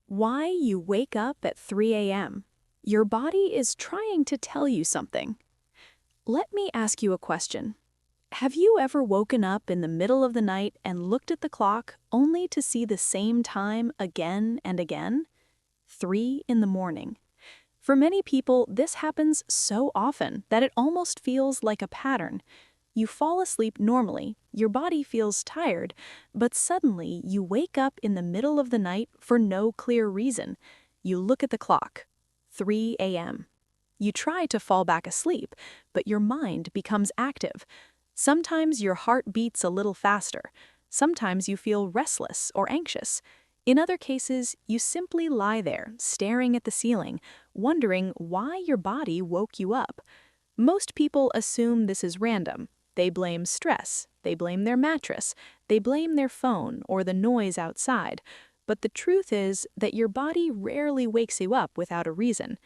Why you wake up at 3 a.m. Your body is trying to tell you something. Let me ask you a question. Have you ever woken up in the middle of the night and looked at the clock only to see the same time again and again? 3 in the morning. For many people, this happens so often that it almost feels like a pattern. You fall asleep normally, your body feels tired, but suddenly you wake up in the middle of the night for no clear reason. You look at the clock. 3 a.m. You try to fall back asleep, but your mind becomes active. Sometimes your heart beats a little faster. Sometimes you feel restless or anxious. In other cases, you simply lie there, staring at the ceiling, wondering why your body woke you up. Most people assume this is random. They blame stress, they blame their mattress, they blame their phone or the noise outside. But the truth is that your body rarely wakes you up without a reason.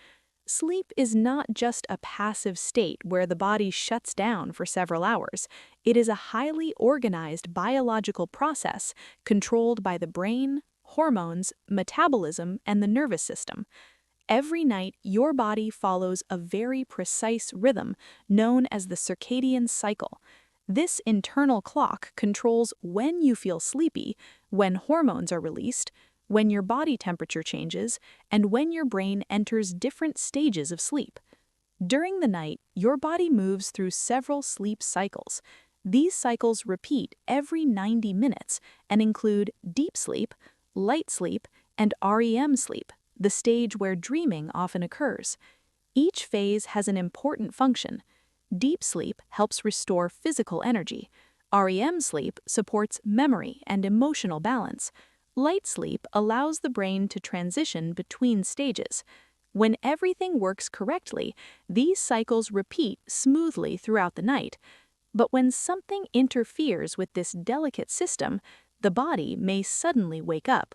Sleep is not just a passive state where the body shuts down for several hours. It is a highly organized biological process controlled by the brain, hormones, metabolism, and the nervous system. Every night, your body follows a very precise rhythm known as the circadian cycle. This internal clock controls when you feel sleepy, when hormones are released, when your body temperature changes, and when your brain enters different stages of sleep. During the night, your body moves through several sleep cycles. These cycles repeat every 90 minutes and include deep sleep, light sleep, and REM sleep, the stage where dreaming often occurs. Each phase has an important function. Deep sleep helps restore physical energy. REM sleep supports memory and emotional balance. Light sleep allows the brain to transition between stages. When everything works correctly, these cycles repeat smoothly throughout the night. But when something interferes with this delicate system, the body may suddenly wake up.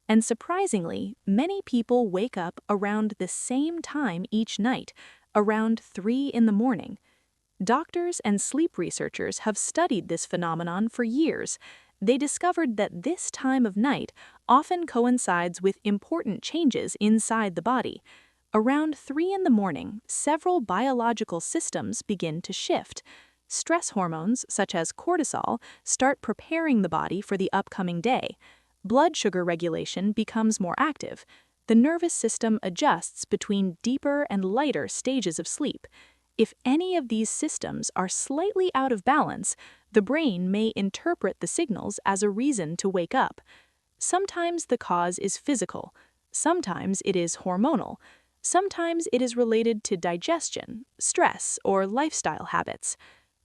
And surprisingly, many people wake up around the same time each night, around 3 in the morning. Doctors and sleep researchers have studied this phenomenon for years. They discovered that this time of night often coincides with important changes inside the body. Around 3 in the morning, several biological systems begin to shift. Stress hormones, such as cortisol, start preparing the body for the upcoming day. Blood sugar regulation becomes more active. The nervous system adjusts between deeper and lighter stages of sleep. If any of these systems are slightly out of balance, the brain may interpret the signals as a reason to wake up. Sometimes the cause is physical. Sometimes it is hormonal. Sometimes it is related to digestion, stress, or lifestyle habits.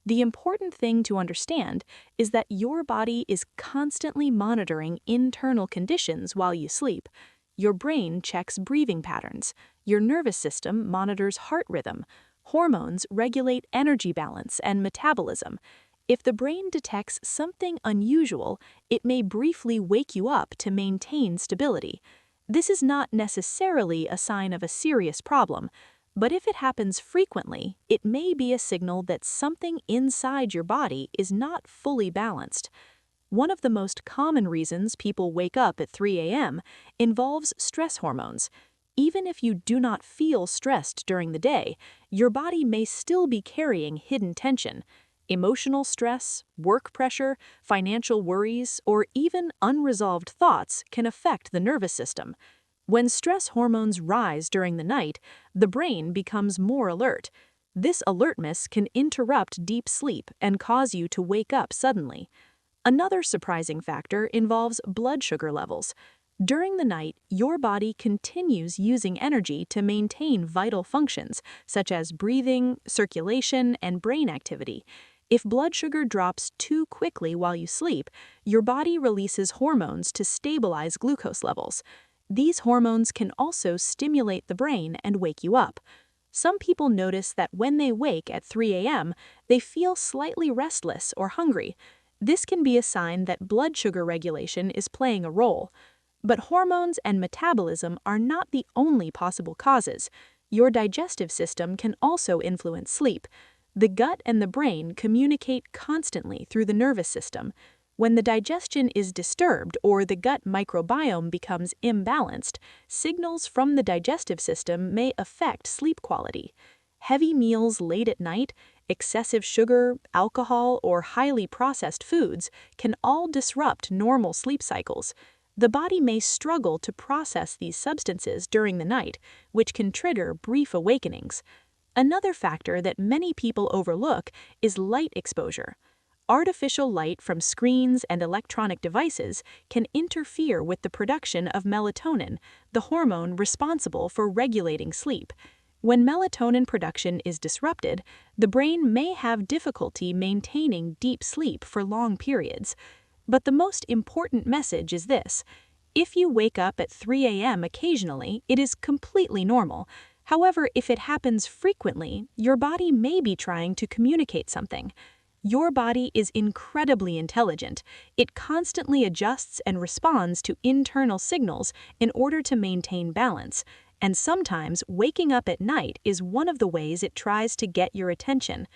The important thing to understand is that your body is constantly monitoring internal conditions while you sleep. Your brain checks breathing patterns. Your nervous system monitors heart rhythm. Hormones regulate energy balance and metabolism. If the brain detects something unusual, it may briefly wake you up to maintain stability. This is not necessarily a sign of a serious problem. But if it happens frequently, it may be a signal that something inside your body is not fully balanced. One of the most common reasons people wake up at 3 a.m. involves stress hormones. Even if you do not feel stressed during the day, your body may still be carrying hidden tension. Emotional stress, work pressure, financial worries, or even unresolved thoughts can affect the nervous system. When stress hormones rise during the night, the brain becomes more alert. This alertness can interrupt deep sleep and cause you to wake up suddenly. Another surprising factor involves blood sugar levels. During the night, your body continues using energy to maintain vital functions, such as breathing, circulation, and brain activity. If blood sugar drops too quickly while you sleep, your body releases hormones to stabilize glucose levels. These hormones can also stimulate the brain and wake you up. Some people notice that when they wake at 3 a.m., they feel slightly restless or hungry. This can be a sign that blood sugar regulation is playing a role. But hormones and metabolism are not the only possible causes. Your digestive system can also influence sleep. The gut and the brain communicate constantly through the nervous system. When the digestion is disturbed or the gut microbiome becomes imbalanced, signals from the digestive system may affect sleep quality. Heavy meals late at night, excessive sugar, alcohol, or highly processed foods can all disrupt normal sleep cycles. The body may struggle to process these substances during the night, which can trigger brief awakenings. Another factor that many people overlook is light exposure. Artificial light from screens and electronic devices can interfere with the production of melatonin, the hormone responsible for regulating sleep. When melatonin production is disrupted, the brain may have difficulty maintaining deep sleep for long periods. But the most important message is this: if you wake up at 3 a.m. occasionally, it is completely normal. However, if it happens frequently, your body may be trying to communicate something. Your body is incredibly intelligent. It constantly adjusts and responds to internal signals in order to maintain balance. And sometimes waking up at night is one of the ways it tries to get your attention.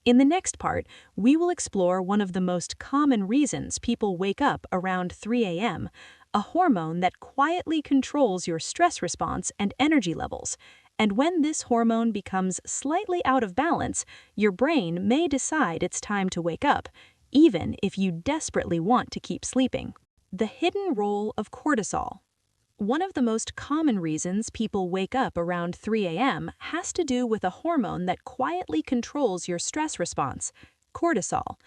In the next part, we will explore one of the most common reasons people wake up around 3 a.m., a hormone that quietly controls your stress response and energy levels. And when this hormone becomes slightly out of balance, your brain may decide it's time to wake up, even if you desperately want to keep sleeping. The hidden role of cortisol. One of the most common reasons people wake up around 3 a.m. has to do with a hormone that quietly controls your stress response, cortisol.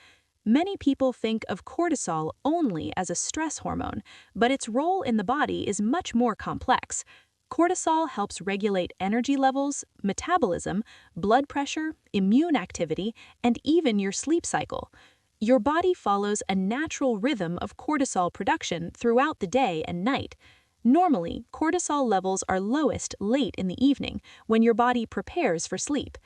Many people think of cortisol only as a stress hormone, but its role in the body is much more complex. Cortisol helps regulate energy levels, metabolism, blood pressure, immune activity, and even your sleep cycle. Your body follows a natural rhythm of cortisol production throughout the day and night. Normally, cortisol levels are lowest late in the evening when your body prepares for sleep.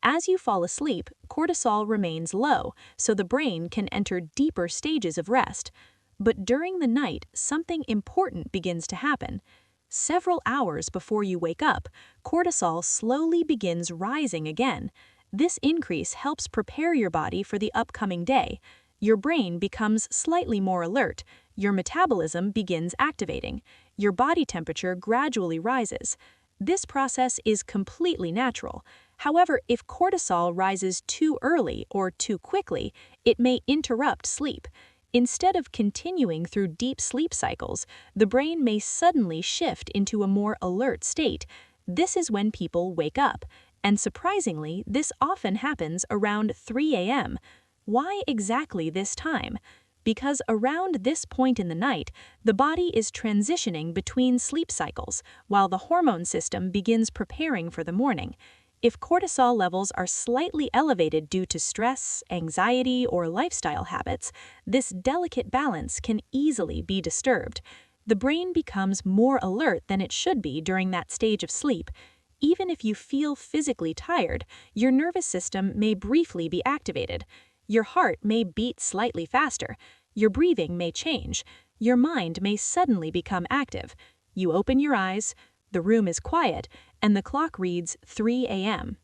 As you fall asleep, cortisol remains low, so the brain can enter deeper stages of rest. But during the night, something important begins to happen. Several hours before you wake up, cortisol slowly begins rising again. This increase helps prepare your body for the upcoming day. Your brain becomes slightly more alert, your metabolism begins activating, your body temperature gradually rises. This process is completely natural. However, if cortisol rises too early or too quickly, it may interrupt sleep. Instead of continuing through deep sleep cycles, the brain may suddenly shift into a more alert state. This is when people wake up, and surprisingly, this often happens around 3 a.m. Why exactly this time? Because around this point in the night, the body is transitioning between sleep cycles, while the hormone system begins preparing for the morning. If cortisol levels are slightly elevated due to stress, anxiety, or lifestyle habits, this delicate balance can easily be disturbed. The brain becomes more alert than it should be during that stage of sleep. Even if you feel physically tired, your nervous system may briefly be activated. Your heart may beat slightly faster. Your breathing may change. Your mind may suddenly become active. You open your eyes, the room is quiet, and the clock reads 3 a.m.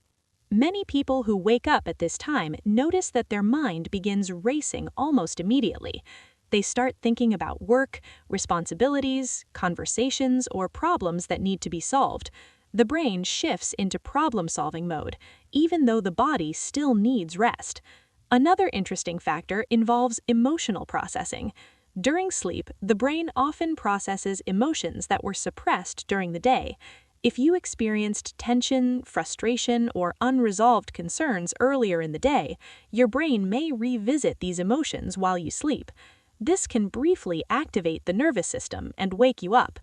Many people who wake up at this time notice that their mind begins racing almost immediately. They start thinking about work, responsibilities, conversations, or problems that need to be solved. The brain shifts into problem-solving mode, even though the body still needs rest. Another interesting factor involves emotional processing. During sleep, the brain often processes emotions that were suppressed during the day. If you experienced tension, frustration, or unresolved concerns earlier in the day, your brain may revisit these emotions while you sleep. This can briefly activate the nervous system and wake you up.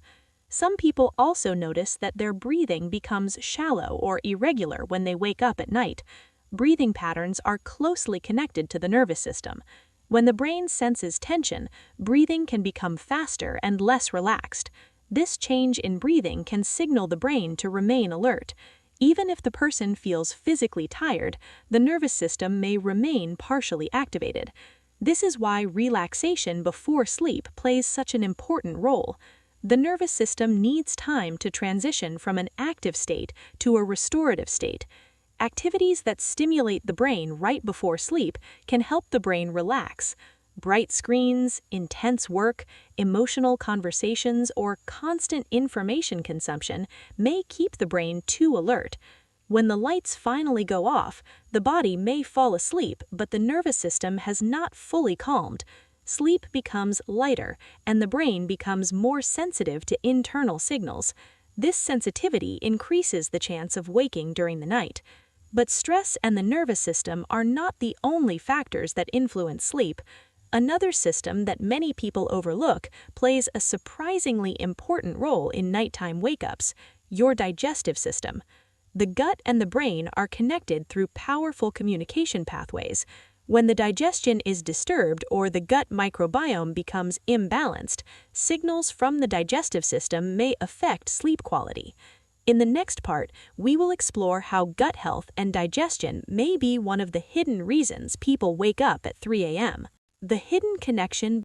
Some people also notice that their breathing becomes shallow or irregular when they wake up at night. Breathing patterns are closely connected to the nervous system. When the brain senses tension, breathing can become faster and less relaxed. This change in breathing can signal the brain to remain alert. Even if the person feels physically tired, the nervous system may remain partially activated. This is why relaxation before sleep plays such an important role. The nervous system needs time to transition from an active state to a restorative state. Activities that stimulate the brain right before sleep can help the brain relax. Bright screens, intense work, emotional conversations, or constant information consumption may keep the brain too alert. When the lights finally go off, the body may fall asleep, but the nervous system has not fully calmed. Sleep becomes lighter, and the brain becomes more sensitive to internal signals. This sensitivity increases the chance of waking during the night. But stress and the nervous system are not the only factors that influence sleep. Another system that many people overlook plays a surprisingly important role in nighttime wake-ups: your digestive system. The gut and the brain are connected through powerful communication pathways. When the digestion is disturbed or the gut microbiome becomes imbalanced, signals from the digestive system may affect sleep quality. In the next part, we will explore how gut health and digestion may be one of the hidden reasons people wake up at 3 a.m. The hidden connection